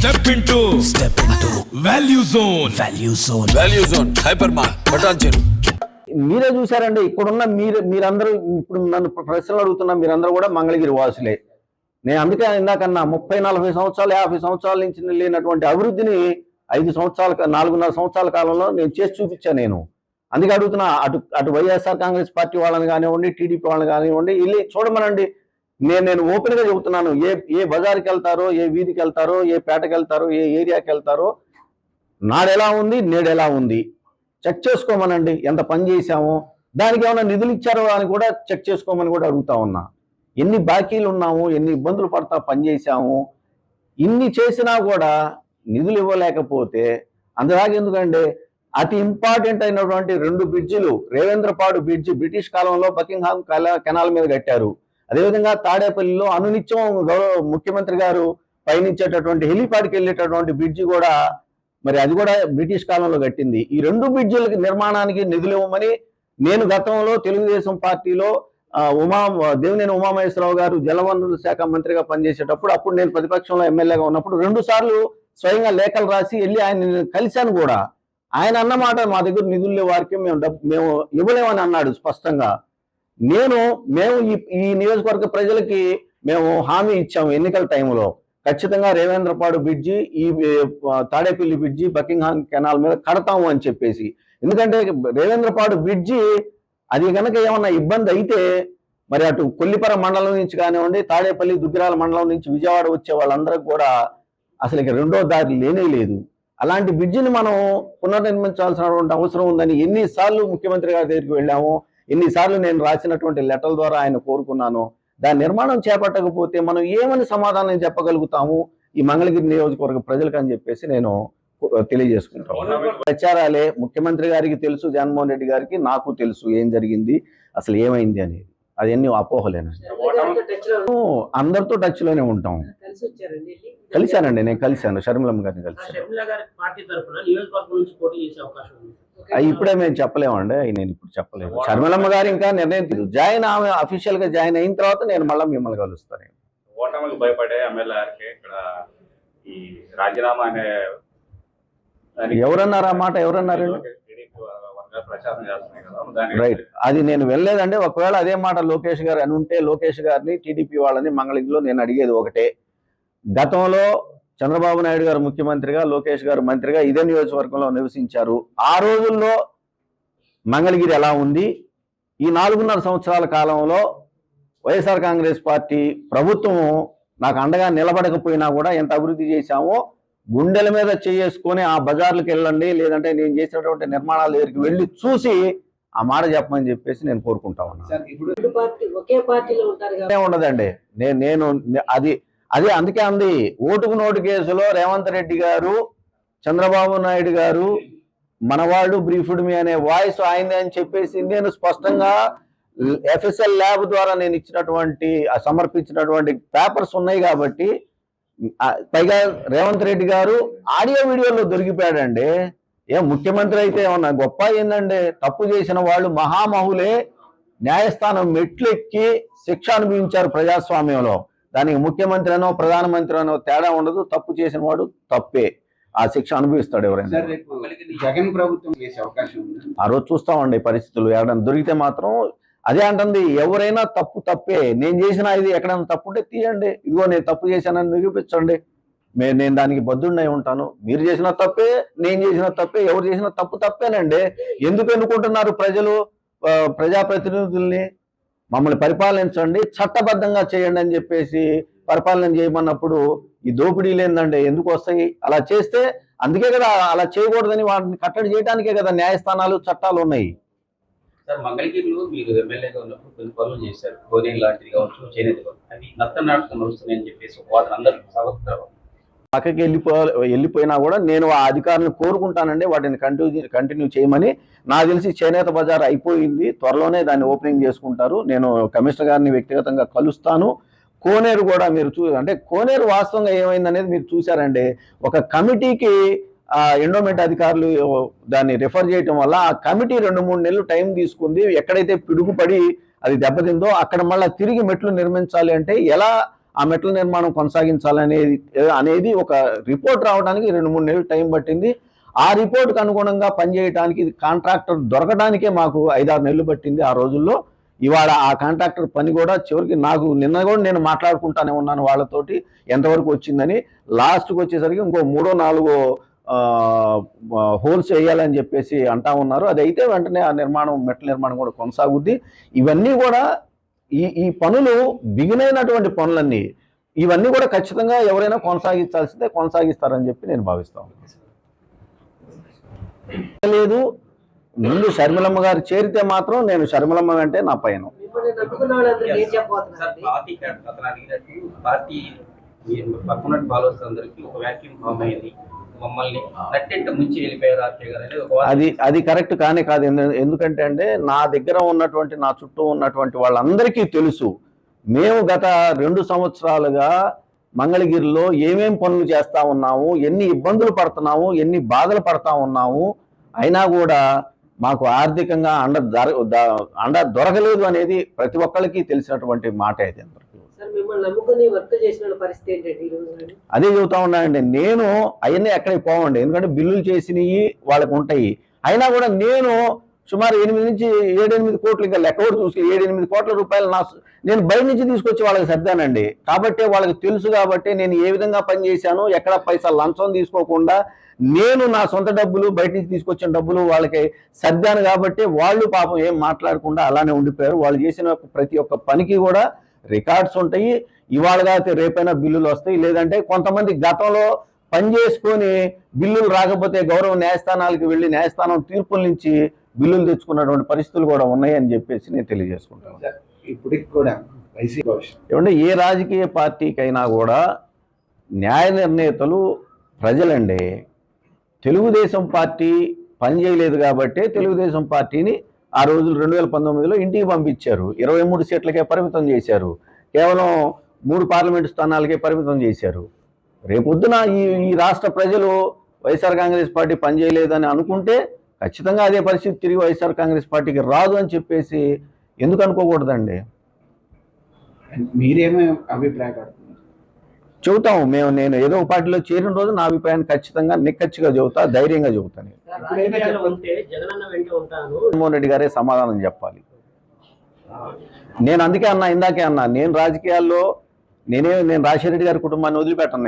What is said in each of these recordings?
Step into value zone hyper mart బటాన్చెరు. మీరే చూసారండి ఇక్కడున్న మీరందరూ ఇప్పుడు నన్ను ప్రశ్నలు అడుగుతున్నా మీరందరూ కూడా మంగళగిరి వాసులే. నేను అందుకే ఇందాకన్నా 30-40 సంవత్సరాలు 50 సంవత్సరాల నుంచి లేనటువంటి అభివృద్ధిని 4.5 సంవత్సరాల కాలంలో నేను చేసి చూపించాను. నేను అందుకే అడుగుతున్నా, అటు వైఎస్ఆర్ కాంగ్రెస్ పార్టీ వాళ్ళని కానివ్వండి, టీడీపీ వాళ్ళని కానివ్వండి, వెళ్ళి చూడమనండి. నేను ఓపెన్ గా చెబుతున్నాను, ఏ బజార్కి వెళ్తారో, ఏ వీధికి వెళ్తారో, ఏ పేటకి వెళ్తారో, ఏ ఏరియాకి వెళ్తారో, నాడెలా ఉంది నేడెలా ఉంది చెక్ చేసుకోమనండి. ఎంత పని చేశామో, దానికి ఏమైనా నిధులు ఇచ్చారో అని కూడా చెక్ చేసుకోమని కూడా అడుగుతా ఉన్నా. ఎన్ని బాకీలు ఉన్నాము, ఎన్ని ఇబ్బందులు పడతా పనిచేసాము, ఇన్ని చేసినా కూడా నిధులు ఇవ్వలేకపోతే అందులాగా ఎందుకంటే అతి ఇంపార్టెంట్ అయినటువంటి 2 బ్రిడ్జిలు, రేవేంద్రపాడు బ్రిడ్జి బ్రిటిష్ కాలంలో బకింగ్హామ్ కెనాల్ మీద కట్టారు. అదేవిధంగా తాడేపల్లిలో అనునిత్యం ముఖ్యమంత్రి గారు పయనించేటటువంటి హెలిపాడ్కి వెళ్ళేటటువంటి బ్రిడ్జి కూడా మరి అది కూడా బ్రిటిష్ కాలంలో కట్టింది. ఈ 2 బ్రిడ్జిల నిర్మాణానికి నిధులు ఇవ్వమని నేను గతంలో తెలుగుదేశం పార్టీలో దేవినేని ఉమామహేశ్వరరావు గారు జలవనరుల శాఖ మంత్రిగా పనిచేసేటప్పుడు, అప్పుడు నేను ప్రతిపక్షంలో ఎమ్మెల్యేగా ఉన్నప్పుడు 2 సార్లు స్వయంగా లేఖలు రాసి వెళ్ళి ఆయన కలిశాను కూడా. ఆయన అన్నమాట, మా దగ్గర నిధులు వారికి మేము ఇవ్వలేమని అన్నాడు స్పష్టంగా. మేము ఈ నియోజకవర్గ ప్రజలకి మేము హామీ ఇచ్చాము ఎన్నికల టైంలో, ఖచ్చితంగా రేవేంద్రపాడు బ్రిడ్జి, ఈ తాడేపల్లి బ్రిడ్జి బకింగ్హామ్ కెనాల్ మీద కడతాము అని చెప్పేసి. ఎందుకంటే రేవేంద్రపాడు బ్రిడ్జి అది కనుక ఏమన్నా ఇబ్బంది అయితే మరి అటు కొల్లిపర మండలం నుంచి కానివ్వండి, తాడేపల్లి దుగ్గిరాల మండలం నుంచి విజయవాడ వచ్చే వాళ్ళందరికీ కూడా అసలు ఇక రెండో దారి లేనే లేదు. అలాంటి బ్రిడ్జిని మనం పునర్నిర్మించాల్సినటువంటి అవసరం ఉందని ఎన్నిసార్లు ముఖ్యమంత్రి గారి దగ్గరికి వెళ్ళాము, ఎన్నిసార్లు నేను రాసినటువంటి లెటర్ల ద్వారా ఆయన కోరుకున్నాను. దాని నిర్మాణం చేపట్టకపోతే మనం ఏమని సమాధానం చెప్పగలుగుతాము ఈ మంగళగిరి నియోజకవర్గ ప్రజలకు అని చెప్పేసి నేను తెలియజేసుకుంటాను. ప్రచారాలే, ముఖ్యమంత్రి గారికి తెలుసు, జగన్మోహన్ రెడ్డి గారికి నాకు తెలుసు ఏం జరిగింది, అసలు ఏమైంది అనేది. అదన్నీ అపోహలేనండి. అందరితో టచ్ లోనే ఉంటాం. కలిశానండి, నేను కలిశాను, షర్మిలమ్మ గారిని కలిశాను. ఇప్పుడే మేము చెప్పలేమండి, నేను ఇప్పుడు చెప్పలేము. షర్మిలమ్మ గారు ఇంకా నిర్ణయం జాయిన్ ఆమె అఫీషియల్ గా జాయిన్ అయిన తర్వాత నేను మళ్ళీ మిమ్మల్ని కలుస్తాను. ఓటమికి భయపడే ఎమ్మెల్యేకి ఇక్కడ ఈ రాజీనామా అనే ఎవరన్నారు ఆ మాట? ఎవరన్నారు? రైట్, అది నేను వెళ్ళలేదండి. ఒకవేళ అదే మాట లోకేష్ గారు అని ఉంటే లోకేష్ గారిని, టీడీపీ వాళ్ళని మంగళగిరిలో నేను అడిగేది ఒకటే, గతంలో చంద్రబాబు నాయుడు గారు ముఖ్యమంత్రిగా, లోకేష్ గారు మంత్రిగా ఇదే నియోజకవర్గంలో నివసించారు. ఆ రోజుల్లో మంగళగిరి ఎలా ఉంది, ఈ 4.5 సంవత్సరాల కాలంలో వైఎస్ఆర్ కాంగ్రెస్ పార్టీ ప్రభుత్వం నాకు అండగా నిలబడకపోయినా కూడా ఎంత అభివృద్ధి చేశామో గుండెల మీద చేసుకొని ఆ బజార్లకు వెళ్ళండి, లేదంటే నేను చేసినటువంటి నిర్మాణాల దగ్గరికి వెళ్ళి చూసి ఆ మాట చెప్పమని చెప్పేసి నేను కోరుకుంటా ఉన్నాను. ఉండదండి, నేను అదే అందుకే అంది, ఓటుకు నోటు కేసులో రేవంత్ రెడ్డి గారు, చంద్రబాబు నాయుడు గారు మనవాళ్ళు బ్రీఫ్డ్ మీ అనే వాయిస్ ఆయనే అని చెప్పేసి నేను స్పష్టంగా ఎఫ్ఎస్ఎల్ ల్యాబ్ ద్వారా నేను సమర్పించినటువంటి పేపర్స్ ఉన్నాయి. కాబట్టి పైగా రేవంత్ రెడ్డి గారు ఆడియో వీడియోలో దొరికిపోయాడండి. ముఖ్యమంత్రి అయితే ఏమన్నా గొప్ప ఏందండి? తప్పు చేసిన వాళ్ళు మహామహులే న్యాయస్థానం మెట్లెక్కి శిక్ష అనుభవించారు ప్రజాస్వామ్యంలో. దానికి ముఖ్యమంత్రి అనో ప్రధానమంత్రి అనో తేడా ఉండదు. తప్పు చేసిన వాడు తప్పే, ఆ శిక్ష అనుభవిస్తాడు ఎవరైనా. జగన్ ప్రభుత్వం చేసే అవకాశం ఉంది. ఆ రోజు చూస్తామండి పరిస్థితులు. ఎవరైనా దొరికితే మాత్రం అదే అంటుంది, ఎవరైనా తప్పే. నేను చేసిన ఇది ఎక్కడైనా తప్పు ఉంటే తీయండి, ఇదిగో నేను తప్పు చేశానని నిరూపించండి, నేను దానికి బద్దుడినై ఉంటాను. మీరు చేసిన తప్పే, నేను చేసిన తప్పే, ఎవరు చేసిన తప్పేనండి. ఎందుకు ఎన్నుకుంటున్నారు ప్రజలు ప్రజాప్రతినిధుల్ని? మమ్మల్ని పరిపాలించండి, చట్టబద్ధంగా చేయండి అని చెప్పేసి పరిపాలన చేయమన్నప్పుడు ఈ దోపిడీలు ఏందండి ఎందుకు వస్తాయి? అలా చేస్తే అందుకే కదా, అలా చేయకూడదని వాటిని కట్టడి చేయడానికే కదా న్యాయస్థానాలు, చట్టాలు ఉన్నాయి. సార్, మంగళగిరిలో మీరు ఎమ్మెల్యేగా ఉన్నప్పుడు కొన్ని పనులు చేశారు, కోనేరు లాంటిది కావచ్చు, చేనేత అవి నత్తనాటకం నడుస్తున్నాయని చెప్పేసి వాటిని అందరూ పక్కకి వెళ్ళిపోయినా కూడా నేను ఆ అధికారులను కోరుకుంటానండి వాటిని కంటిన్యూ చేయమని. నాకు తెలిసి చేనేత బజార్ అయిపోయింది, త్వరలోనే దాన్ని ఓపెనింగ్ చేసుకుంటారు. నేను కమిషనర్ గారిని వ్యక్తిగతంగా కలుస్తాను. కోనేరు కూడా మీరు అంటే కోనేరు వాస్తవంగా ఏమైందనేది మీరు చూసారండి. ఒక కమిటీకి ఎండోమెంట్ అధికారులు దాన్ని రిఫర్ చేయటం వల్ల ఆ కమిటీ 2-3 నెలలు టైం తీసుకుంది. ఎక్కడైతే పిడుగుపడి అది దెబ్బతిందో అక్కడ మళ్ళీ తిరిగి మెట్లు నిర్మించాలి అంటే ఎలా ఆ మెట్ల నిర్మాణం కొనసాగించాలనేది ఒక రిపోర్ట్ రావడానికి 2-3 నెలలు టైం పట్టింది. ఆ రిపోర్ట్కి అనుగుణంగా పనిచేయడానికి కాంట్రాక్టర్ దొరకడానికే మాకు 5-6 నెలలు పట్టింది ఆ రోజుల్లో. ఇవాళ ఆ కాంట్రాక్టర్ పని కూడా చివరికి నాకు నిన్న కూడా నేను మాట్లాడుకుంటానే ఉన్నాను వాళ్ళతోటి ఎంతవరకు వచ్చిందని. లాస్ట్కి వచ్చేసరికి ఇంకో 3-4 హోల్స్ వేయాలని చెప్పేసి అంటా ఉన్నారు. అది అయితే వెంటనే ఆ మెట్ల నిర్మాణం కూడా కొనసాగుద్ది. ఇవన్నీ కూడా ఈ పనులు బిగినైనటువంటి పనులన్నీ ఇవన్నీ కూడా ఖచ్చితంగా ఎవరైనా కొనసాగిస్తారని చెప్పి నేను భావిస్తాను. లేదు, ముందు షర్మిలమ్మ గారు చేరితే మాత్రం నేను షర్మిలమ్మ వెంటే నా పయనం. పార్టీ పక్కన ఫాలోవర్స్ అందరికీ ఒక వ్యాక్యూమ్ ఫామ్ అయింది, మమ్మల్ని నట్టెంట ముంచి వెళ్ళిపోయారు ఆర్కే గారు. అది కరెక్ట్ కానే కాదు. ఎందుకంటే అంటే నా దగ్గర ఉన్నటువంటి నా చుట్టూ ఉన్నటువంటి వాళ్ళందరికీ తెలుసు మేము గత 2 సంవత్సరాలుగా మంగళగిరిలో ఏమేం పనులు చేస్తా ఉన్నాము, ఎన్ని ఇబ్బందులు పడుతున్నాము, ఎన్ని బాధలు పడతా ఉన్నాము, అయినా కూడా మాకు ఆర్థికంగా అండ దొరకలేదు అనేది ప్రతి ఒక్కరికి తెలిసినటువంటి మాట అయితే. అదే చెబుతా ఉన్నానండి, నేను అవన్నీ ఎక్కడికి పోవండి, ఎందుకంటే బిల్లులు చేసినవి వాళ్ళకి ఉంటాయి. అయినా కూడా నేను సుమారు 8 నుంచి 7-8 కోట్లు, ఇంకా లెక్క కూడా చూసి 7-8 కోట్ల రూపాయలు నేను బయట నుంచి తీసుకొచ్చి వాళ్ళకి సర్దానండి. కాబట్టి వాళ్ళకి తెలుసు, కాబట్టి నేను ఏ విధంగా పనిచేశాను, ఎక్కడ పైసా లంచం తీసుకోకుండా నేను నా సొంత డబ్బులు బయట నుంచి తీసుకొచ్చిన డబ్బులు వాళ్ళకి సర్దాను. కాబట్టి వాళ్ళు పాపం ఏం మాట్లాడకుండా అలానే ఉండిపోయారు. వాళ్ళు చేసిన ప్రతి ఒక్క పనికి కూడా రికార్డ్స్ ఉంటాయి. ఇవాళగా రేపైనా బిల్లులు వస్తాయి. లేదంటే కొంతమంది గతంలో పనిచేసుకొని బిల్లులు రాకపోతే గౌరవ న్యాయస్థానాలకు వెళ్ళి న్యాయస్థానం తీర్పుల నుంచి బిల్లులు తెచ్చుకున్నటువంటి పరిస్థితులు కూడా ఉన్నాయని చెప్పేసి నేను తెలియజేసుకుంటాను. ఇప్పటికి కూడా ఏమంటే ఏ రాజకీయ పార్టీకైనా కూడా న్యాయ నిర్ణేతలు ప్రజలండి. తెలుగుదేశం పార్టీ పనిచేయలేదు కాబట్టి తెలుగుదేశం పార్టీని ఆ రోజులు 2019లో ఇంటికి పంపించారు. 23 సీట్లకే పరిమితం చేశారు. కేవలం 3 పార్లమెంటు స్థానాలకే పరిమితం చేశారు. రేపొద్దున ఈ రాష్ట్ర ప్రజలు వైఎస్ఆర్ కాంగ్రెస్ పార్టీ పనిచేయలేదని అనుకుంటే ఖచ్చితంగా అదే పరిస్థితి తిరిగి వైఎస్ఆర్ కాంగ్రెస్ పార్టీకి రాదు అని చెప్పేసి ఎందుకు అనుకోకూడదండి? మీరేమో అభిప్రాయపడుతున్నారు? చెబుతాము నేను ఏదో ఒక పార్టీలో చేరిన రోజు నా అభిప్రాయాన్ని ఖచ్చితంగా నిక్కచ్చిగా చెబుతా, ధైర్యంగా చెబుతాను. జగన్మోహన్ రెడ్డి గారే సమాధానం చెప్పాలి. నేను అందుకే అన్నా, ఇందాకే అన్నా, నేను రాజకీయాల్లో నేను రాజశేఖర రెడ్డి గారి కుటుంబాన్ని వదిలిపెట్టను.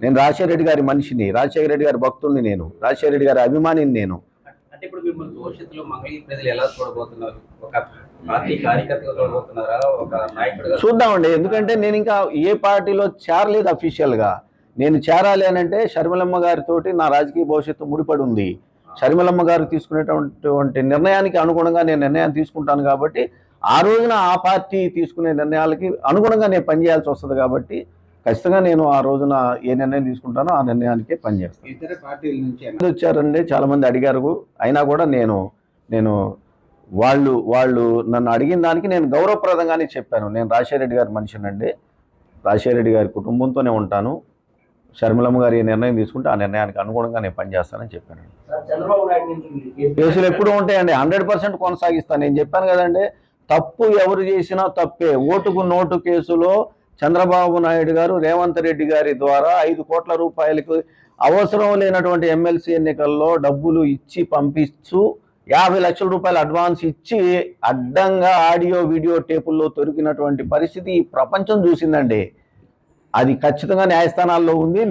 నేను రాజశేఖర రెడ్డి గారి మనిషిని, రాజశేఖర రెడ్డి గారి భక్తుడిని, నేను రాజశేఖర రెడ్డి గారి అభిమానిని. నేను అంటే ఇప్పుడు మిమ్మల్ని భవిష్యత్తులో మంగళగిరి ప్రజలు ఎలా చూడబోతున్నారు? ఒక పార్టీ కార్యకర్తగా చూడబోతున్నారా, ఒక నాయకుడిగా? చూద్దామండి. ఎందుకంటే నేను ఇంకా ఏ పార్టీలో చేరలేదు అఫీషియల్గా. నేను చేరాలి అని అంటే షర్మిలమ్మ గారితోటి నా రాజకీయ భవిష్యత్తు ముడిపడి ఉంది. షర్మిలమ్మ గారు తీసుకునేటువంటి నిర్ణయానికి అనుగుణంగా నేను నిర్ణయాన్ని తీసుకుంటాను. కాబట్టి ఆ రోజున ఆ పార్టీ తీసుకునే నిర్ణయాలకి అనుగుణంగా నేను పనిచేయాల్సి వస్తుంది. కాబట్టి ఖచ్చితంగా నేను ఆ రోజున ఏ నిర్ణయం తీసుకుంటానో ఆ నిర్ణయానికే పనిచేస్తాను. ఇతర పార్టీల నుంచి వచ్చారండి, చాలామంది అడిగారు. అయినా కూడా నేను వాళ్ళు నన్ను అడిగిన దానికి నేను గౌరవప్రదంగానే చెప్పాను. నేను రాజశేఖర రెడ్డి గారి మనిషినండి, రాజశేఖర రెడ్డి గారి కుటుంబంతోనే ఉంటాను. షర్మిలమ్మ గారు ఏ నిర్ణయం తీసుకుంటే ఆ నిర్ణయానికి అనుగుణంగా నేను పనిచేస్తానని చెప్పానండి. కేసులు ఎప్పుడు ఉంటాయండి, 100% కొనసాగిస్తాను. నేను చెప్పాను కదండి, తప్పు ఎవరు చేసినా తప్పే. ఓటుకు నోటు కేసులో చంద్రబాబు నాయుడు గారు రేవంత్ రెడ్డి గారి ద్వారా 5 కోట్ల రూపాయలకు అవసరం లేనటువంటి ఎమ్మెల్సీ ఎన్నికల్లో డబ్బులు ఇచ్చి పంపిస్తూ 50 లక్షల రూపాయలు అడ్వాన్స్ ఇచ్చి అడ్డంగా ఆడియో వీడియో టేపుల్లో దొరికినటువంటి పరిస్థితి ఈ ప్రపంచం చూసిందండి. అది ఖచ్చితంగా న్యాయస్థానాల్లో ఉంది.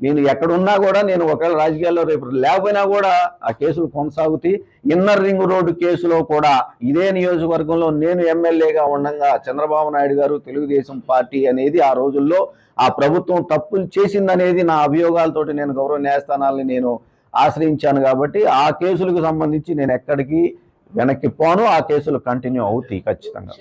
నేను ఎక్కడున్నా కూడా, నేను ఒకవేళ రాజకీయాల్లో రేపు లేకపోయినా కూడా ఆ కేసులు కొనసాగుతాయి. ఇన్నర్ రింగ్ రోడ్డు కేసులో కూడా ఇదే నియోజకవర్గంలో నేను ఎమ్మెల్యేగా ఉండగా చంద్రబాబు నాయుడు గారు తెలుగుదేశం పార్టీ అనేది ఆ రోజుల్లో ఆ ప్రభుత్వం తప్పులు చేసిందనేది నా అభియోగాలతోటి నేను గౌరవ న్యాయస్థానాలని నేను ఆశ్రయించాను. కాబట్టి ఆ కేసులకు సంబంధించి నేను ఎక్కడికి వెనక్కి పోను. ఆ కేసులు కంటిన్యూ అవుతాయి ఖచ్చితంగా.